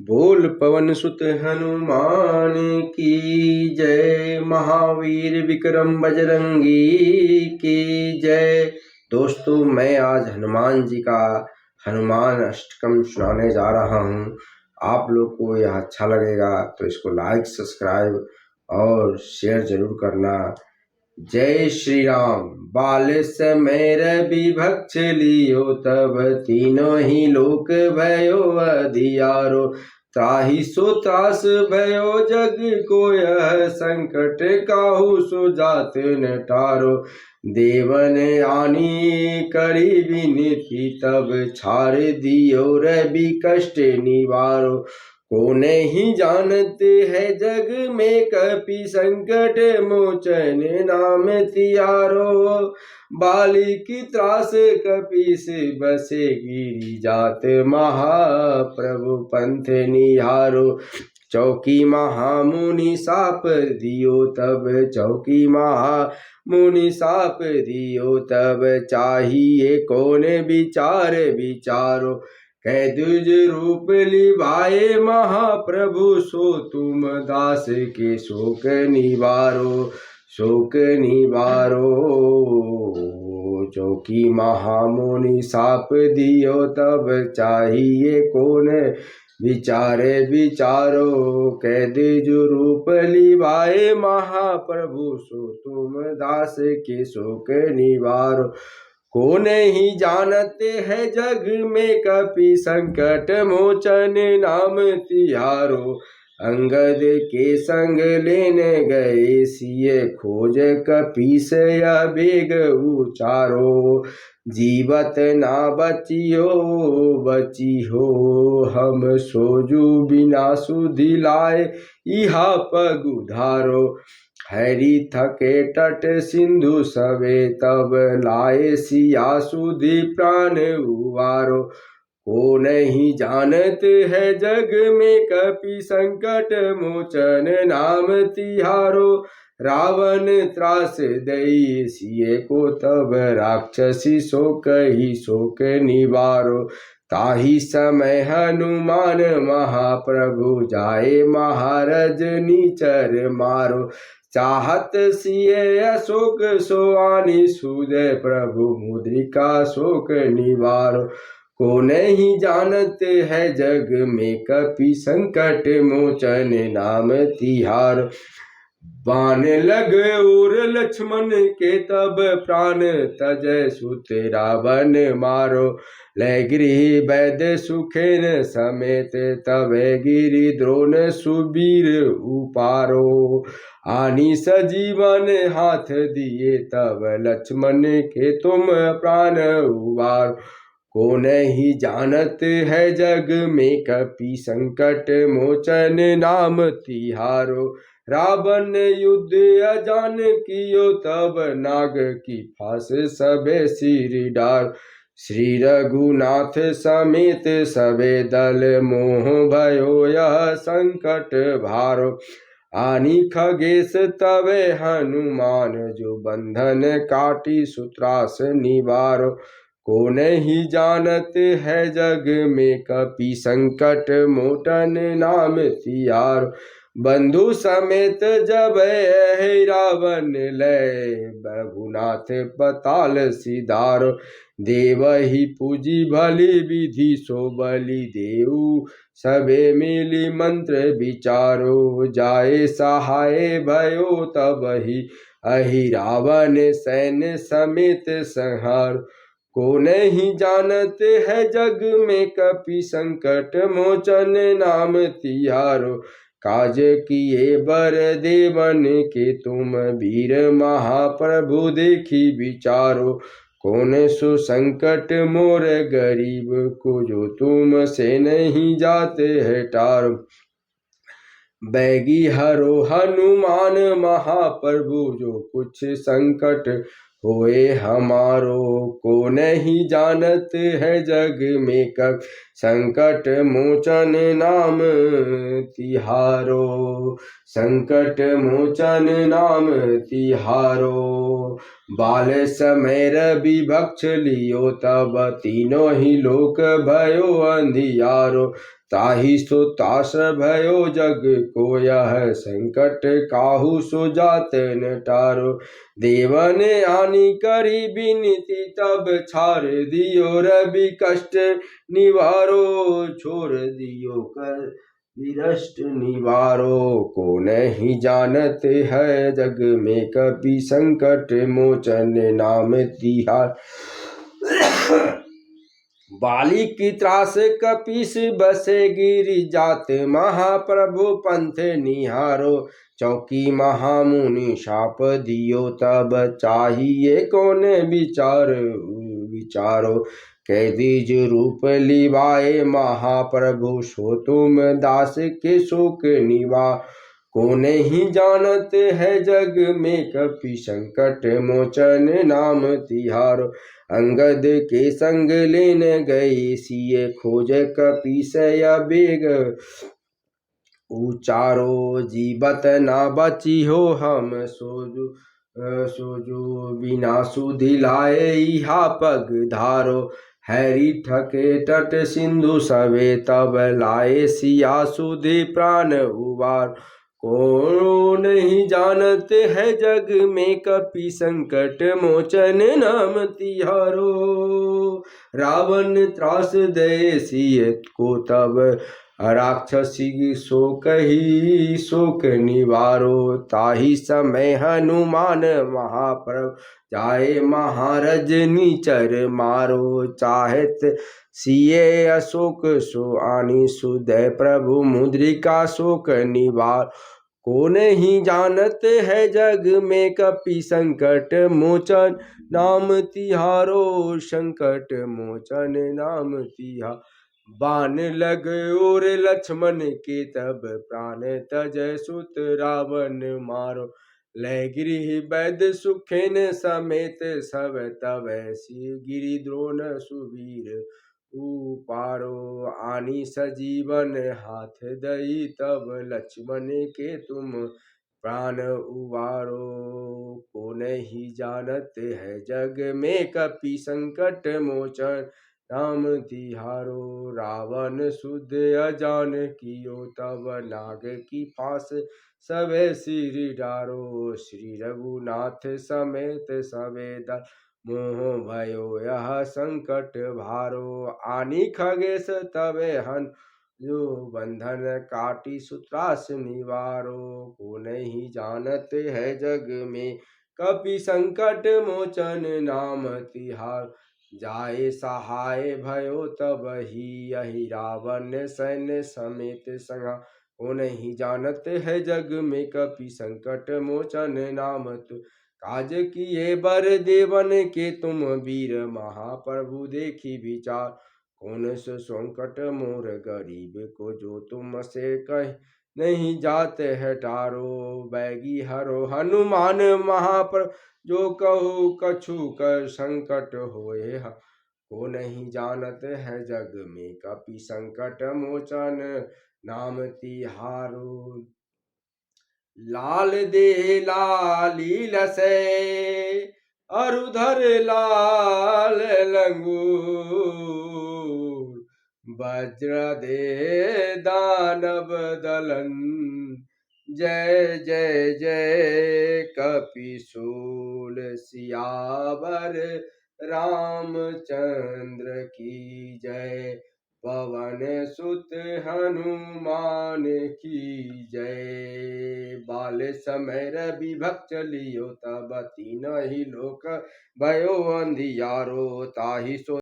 बोल पवन सुत हनुमान की जय। महावीर विक्रम बजरंगी की जय। दोस्तों, मैं आज हनुमान जी का हनुमान अष्टकम सुनाने जा रहा हूँ। आप लोग को यह अच्छा लगेगा तो इसको लाइक, सब्सक्राइब और शेयर जरूर करना। जय श्री राम। बाल समय विभक्ष लियो, तब तीनों ही लोक भयो अधियारो। त्राहि सो त्रास भयो जग को, यह संकट काहू सो जात न टारो। देवन आनी करी विनती, तब छाड़ दियो रवि कष्ट निवारो। को नहीं जानते है जग में, कपि संकट मोचन नाम तिहारो। बाली की त्रास कपीस बसे, गिरी जात महाप्रभु पंथ निहारो। चौकी महामुनि साप दियो, तब चौकी महामुनि साप दियो, तब चाहिए कौन विचार विचारो। कह दुज रूप लिभाए महाप्रभु, सो तुम दास के शोक निवारो। शोक निवारो। चौकी महामुनि साप दियो, तब चाहिए कौन विचारे विचारो। कह दुज रूप लिभाए महाप्रभु, सो तुम दास के शोक निवारो। को नहीं जानते है जग में, कपि संकट मोचन नाम तिहारो। अंगद के संग लेने गए सिए, खोज कपीस यह बेग उचारो। जीवत ना बचियो बची हो, हम सोजू बिना सुधि लाए इहा पग उधारो। हरि थके तट सिंधु सवे, तब लाए सिया सुधि प्राण उबारो। को नहीं जानत है जग में, कपि संकट मोचन नाम तिहारो। रावण त्रास दई सिए को, तब राक्षसी शोक ही शोक निवारो। ताहि समय हनुमान महाप्रभु, जाए महाराज नीचर मारो। चाहत सिए अशोक सोआनी, सूदे प्रभु मुद्रिका शोक निवारो। को नहीं जानते है जग में, कपि संकट मोचन नाम तिहार। बाण लग और लक्ष्मण के, तब प्राण तजय सुत रावण मारो। लय गृह वैद्य सुखेन समेत, तब गिरि द्रोण सुबीर उपारो। आनी सजीवन हाथ दिए, तब लक्ष्मण के तुम प्राण उबार। को नहीं जानत है जग में, कपि संकट मोचन नाम तिहारो। रावण युद्ध अजान कियो, तब नाग की फांस सबे सिर डार। श्री रघुनाथ समेत सबे दल, मोह भयो यह संकट भारो। आनी खगेश तबे हनुमान, जो बंधन काटी सुत्रास निवारो। को नहीं जानत है जग में, कपि संकट मोचन नाम तिहारो। बंधु समेत जब रावण लय, रघुनाथ पताल सिधारो। देव ही पूजी भली विधि, सो बलि देऊ सबे मिली मंत्र विचारो। जाए सहाय भयो तब ही, अहि रावण सैन्य समेत संहार। को नहीं जानते है जग में, कपि संकट मोचन नाम तिहारो। काज किए बर देवन के, तुम वीर महाप्रभु देखी विचारो। कौन सो संकट मोर गरीब को, जो तुम से नहीं जाते है टारो। बैगी हरो हनुमान महाप्रभु, जो कुछ संकट होए हमारो। को नहीं जानत है जग में, कब संकट मोचन नाम तिहारो। संकट मोचन नाम तिहारो। बाल समय रवि भक्ष लियो तब तीनों ही लोक भयो अंधियारो। ताहि सो तास भयो जग को यह संकट काहू सो जात न टारो। देवन आनी करी बिनती तब छाड़ दियो रवि कष्ट निवारो। छोड़ दियो कर विरष्ट निवारो। को नहीं जानत है जग में कपि संकट मोचन नाम तिहार। बाली की त्रास कपीस बसे गिरि जात महाप्रभु पंथ निहारो। चौकी महामुनि शाप दियो तब चाहिए कौन विचारो। कैदीज रूप लिवाए महाप्रभु सो तुम दास के शोक निवा। को नहीं जानत है जग में कपि संकट मोचन नाम तिहारो। अंगद के संग लेन गई सिए खोज कपीसय बेग उचारो। जीवत ना बची हो हम सोजो बिना सुधि लाए इहा पग धारो। हैरी ठके तट सिंधु सवे तब लाए सिया सुधि प्राण उबार। को नहीं जानते है जग में कपि संकट मोचन नाम तिहारो। रावण त्रास दे सिय को तब राक्षसी शोक ही शोक निवारो। ताहि समय हनुमान महाप्रभु जाए महारज नीचर मारो। चाहत सिए अशोक सो आनी सुदय प्रभु मुद्रिका शोक निवार। को नहीं जानत है जग में कपि संकट मोचन नाम तिहारो। संकट मोचन नाम तिहारो। बाण लग और लक्ष्मण के तब प्राण तजय सुत रावण मारो। लय गृह वैद्य सुखेन समेत सब तब गिरि द्रोण सुवीर उपारो। आनी सजीवन हाथ दई तब लक्ष्मण के तुम प्राण उबारो। को नहीं जानत है जग में कपि संकट मोचन नाम तिहारो। रावण शुद्ध अजान कियो तब नाग की फांस सबे सिर डारो। श्री रघुनाथ समेत सबे दल मोह भयो यह संकट भारो। आनी खगेश तबे हन जो बंधन काटी सूत्रास निवारो। को नहीं जानते है जग में कपि संकट मोचन नाम तिहार। जाए सहाय भयो तब ही यही रावण सैन्य समेत संगा। को नहीं जानत है जग में कपि संकट मोचन नाम काज किए बर देवन के तुम वीर महाप्रभु देखी विचार। कौन सो संकट मोर गरीब को जो तुम से कह नहीं जाते है टारो। बैगी हरो हनुमान महाप्रभु जो कहु कछु कर संकट होए। को नहीं जानत है जग में कपि संकट मोचन नाम तिहारो। लाल दे लाली लसै अरुधर लाल लंगूर। वज्र दे दानव दलन जय जय जय कपिशूल। सियावर रामचंद्र की जय। पवन सुत हनुमान की जय। बाल समय रवि भक्त लियो तब तीन ही लोक भयो अंधियारो। ताहि सो